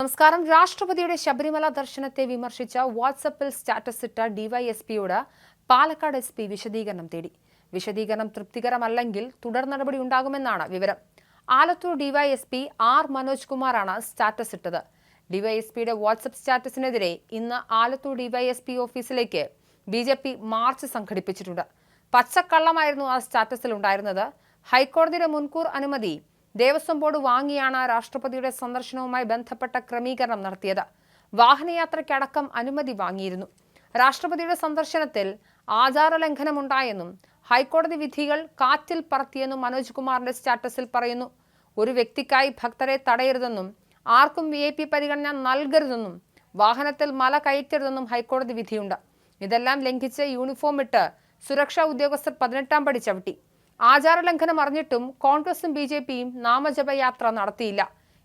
നമസ്കാരം. രാഷ്ട്രപതിയുടെ ശബരിമല ദർശനത്തെ വിമർശിച്ച വാട്സപ്പിൽ സ്റ്റാറ്റസ് ഇട്ട ഡിവൈഎസ്പിയോട് പാലക്കാട് എസ്.പി വിശദീകരണം തേടി. വിശദീകരണം തൃപ്തികരമല്ലെങ്കിൽ തുടർ നടപടി ഉണ്ടാകുമെന്നാണ് വിവരം. ആലത്തൂർ ഡിവൈഎസ്പി ആർ മനോജ് കുമാറാണ് സ്റ്റാറ്റസ് ഇട്ടത്. ഡിവൈഎസ്പിയുടെ വാട്സപ്പ് സ്റ്റാറ്റസിനെതിരെ ഇന്ന് ആലത്തൂർ ഡിവൈഎസ്പി ഓഫീസിലേക്ക് ബി.ജെ.പി മാർച്ച് സംഘടിപ്പിച്ചിട്ടുണ്ട്. പച്ചക്കള്ളമായിരുന്നു ആ സ്റ്റാറ്റസിൽ ഉണ്ടായിരുന്നത്. ഹൈക്കോടതിയുടെ മുൻകൂർ അനുമതി ദേവസ്വം ബോർഡ് വാങ്ങിയാണ് രാഷ്ട്രപതിയുടെ സന്ദർശനവുമായി ബന്ധപ്പെട്ട ക്രമീകരണം നടത്തിയത്. വാഹനയാത്രയ്ക്കടക്കം അനുമതി വാങ്ങിയിരുന്നു. രാഷ്ട്രപതിയുടെ സന്ദർശനത്തിൽ ആചാരലംഘനമുണ്ടായെന്നും ഹൈക്കോടതി വിധികൾ കാറ്റിൽ പറത്തിയെന്നും മനോജ് കുമാറിന്റെ സ്റ്റാറ്റസിൽ പറയുന്നു. ഒരു വ്യക്തിക്കായി ഭക്തരെ തടയരുതെന്നും ആർക്കും VIP പരിഗണന നൽകരുതെന്നും വാഹനത്തിൽ മല കയറ്റരുതെന്നും ഹൈക്കോടതി വിധിയുണ്ട്. ഇതെല്ലാം ലംഘിച്ച് യൂണിഫോം ഇട്ട് സുരക്ഷാ ഉദ്യോഗസ്ഥർ 18-ാം പടി ചവിട്ടി. ആചാരലംഘനം അറിഞ്ഞിട്ടും കോൺഗ്രസും ബി.ജെ.പിയും നാമജപയാത്ര നടത്തിയില്ല.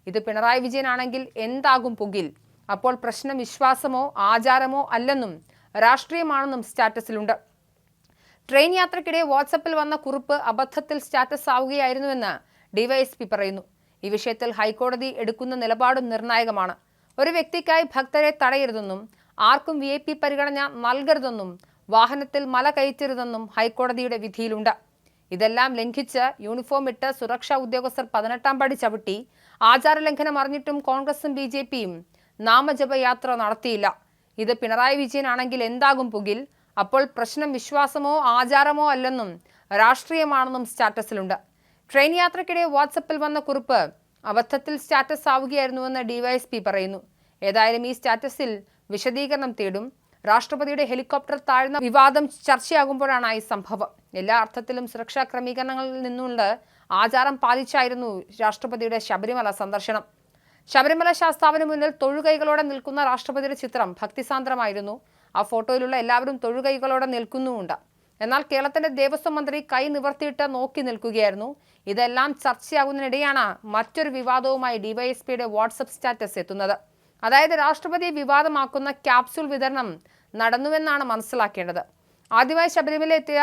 ഇത് പിണറായി വിജയനാണെങ്കിൽ എന്താകും പുകിൽ? അപ്പോൾ പ്രശ്നം വിശ്വാസമോ ആചാരമോ അല്ലെന്നും രാഷ്ട്രീയമാണെന്നും സ്റ്റാറ്റസിലുണ്ട്. ട്രെയിൻ യാത്രക്കിടെ വാട്സപ്പിൽ വന്ന കുറിപ്പ് അബദ്ധത്തിൽ സ്റ്റാറ്റസ് ആവുകയായിരുന്നുവെന്ന് ഡിവൈഎസ്പി പറയുന്നു. ഈ വിഷയത്തിൽ ഹൈക്കോടതി എടുക്കുന്ന നിലപാടും നിർണായകമാണ്. ഒരു വ്യക്തിക്കായി ഭക്തരെ തടയരുതെന്നും ആർക്കും VIP പരിഗണന നൽകരുതെന്നും വാഹനത്തിൽ മല കയറ്റരുതെന്നും ഹൈക്കോടതിയുടെ വിധിയിലുണ്ട്. ഇതെല്ലാം ലംഘിച്ച് യൂണിഫോം ഇട്ട് സുരക്ഷാ ഉദ്യോഗസ്ഥർ 18-ാം പടി ചവിട്ടി. ആചാരലംഘനം അറിഞ്ഞിട്ടും കോൺഗ്രസും ബി.ജെ.പിയും നാമജപയാത്ര നടത്തിയില്ല. ഇത് പിണറായി വിജയനാണെങ്കിൽ എന്താകും പുകിൽ? അപ്പോൾ പ്രശ്നം വിശ്വാസമോ ആചാരമോ അല്ലെന്നും രാഷ്ട്രീയമാണെന്നും സ്റ്റാറ്റസിലുണ്ട്. ട്രെയിൻ യാത്രക്കിടെ വാട്സപ്പിൽ വന്ന കുറിപ്പ് അബദ്ധത്തിൽ സ്റ്റാറ്റസ് ആവുകയായിരുന്നുവെന്ന് ഡിവൈഎസ്പി പറയുന്നു. ഏതായാലും ഈ സ്റ്റാറ്റസിൽ വിശദീകരണം തേടും. രാഷ്ട്രപതിയുടെ ഹെലികോപ്റ്റർ താഴ്ന്ന വിവാദം ചർച്ചയാകുമ്പോഴാണ് ഈ സംഭവം. എല്ലാ അർത്ഥത്തിലും സുരക്ഷാ ക്രമീകരണങ്ങളിൽ നിന്നുള്ള ആചാരം പാലിച്ചായിരുന്നു രാഷ്ട്രപതിയുടെ ശബരിമല സന്ദർശനം. ശബരിമല ശാസ്താവിന് മുന്നിൽ തൊഴുകൈകളോടെ നിൽക്കുന്ന രാഷ്ട്രപതിയുടെ ചിത്രം ഭക്തിസാന്ദ്രമായിരുന്നു. ആ ഫോട്ടോയിലുള്ള എല്ലാവരും തൊഴുകൈകളോടെ നിൽക്കുന്നുമുണ്ട്. എന്നാൽ കേരളത്തിന്റെ ദേവസ്വം മന്ത്രി കൈ നിവർത്തിയിട്ട് നോക്കി നിൽക്കുകയായിരുന്നു. ഇതെല്ലാം ചർച്ചയാകുന്നതിനിടെയാണ് മറ്റൊരു വിവാദവുമായി ഡിവൈഎസ്പിയുടെ വാട്സപ്പ് സ്റ്റാറ്റസ് എത്തുന്നത്. അതായത് രാഷ്ട്രപതിയെ വിവാദമാക്കുന്ന ക്യാപ്സ്യൂൾ വിതരണം നടന്നുവെന്നാണ് മനസ്സിലാക്കേണ്ടത്. ആദ്യമായി ശബരിമല എത്തിയ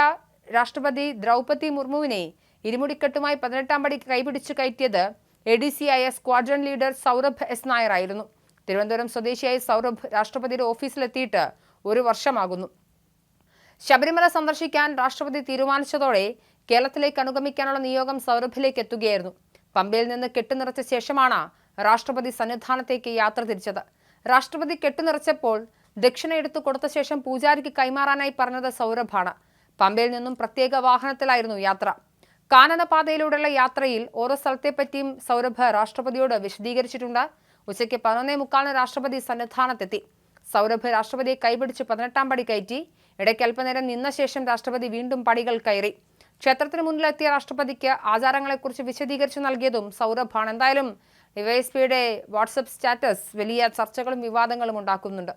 രാഷ്ട്രപതി ദ്രൗപദി മുർമുവിനെ ഇരുമുടിക്കെട്ടുമായി 18-ാം പടി കൈപിടിച്ചു കയറ്റിയത് ADC-ആയ squadron leader Saurabh S. Nair ആയിരുന്നു. തിരുവനന്തപുരം സ്വദേശിയായ സൗരഭ് രാഷ്ട്രപതിയുടെ ഓഫീസിലെത്തിയിട്ട് 1 വർഷമാകുന്നു. ശബരിമല സന്ദർശിക്കാൻ രാഷ്ട്രപതി തീരുമാനിച്ചതോടെ കേരളത്തിലേക്ക് അനുഗമിക്കാനുള്ള നിയോഗം സൗരഭിലേക്ക് എത്തുകയായിരുന്നു. പമ്പയിൽ നിന്ന് കെട്ടുനിറച്ച ശേഷമാണ് രാഷ്ട്രപതി സന്നിധാനത്തേക്ക് യാത്ര തിരിച്ചത്. രാഷ്ട്രപതി കെട്ടുനിറച്ചപ്പോൾ ദക്ഷിണ എടുത്തു കൊടുത്ത ശേഷം പൂജാരിക്ക് കൈമാറാനായി പറഞ്ഞത് സൗരഭാണ്. പമ്പയിൽ നിന്നും പ്രത്യേക വാഹനത്തിലായിരുന്നു യാത്ര. കാനനപാതയിലൂടെയുള്ള യാത്രയിൽ ഓരോ സ്ഥലത്തെപ്പറ്റിയും സൗരഭ് രാഷ്ട്രപതിയോട് വിശദീകരിച്ചിട്ടുണ്ട്. ഉച്ചയ്ക്ക് 11:45 രാഷ്ട്രപതി സന്നിധാനത്തെത്തി. സൗരഭ് രാഷ്ട്രപതിയെ കൈപിടിച്ച് 18-ാം പടി കയറ്റി. ഇടയ്ക്ക് അല്പനേരം നിന്ന ശേഷം രാഷ്ട്രപതി വീണ്ടും പടികൾ കയറി. ക്ഷേത്രത്തിന് മുന്നിലെത്തിയ രാഷ്ട്രപതിക്ക് ആചാരങ്ങളെക്കുറിച്ച് വിശദീകരിച്ചു നൽകിയതും സൗരഭാണ്. എന്തായാലും ഡിവൈഎസ്പിയുടെ വാട്സപ്പ് സ്റ്റാറ്റസ് വലിയ ചർച്ചകളും വിവാദങ്ങളും ഉണ്ടാക്കുന്നുണ്ട്.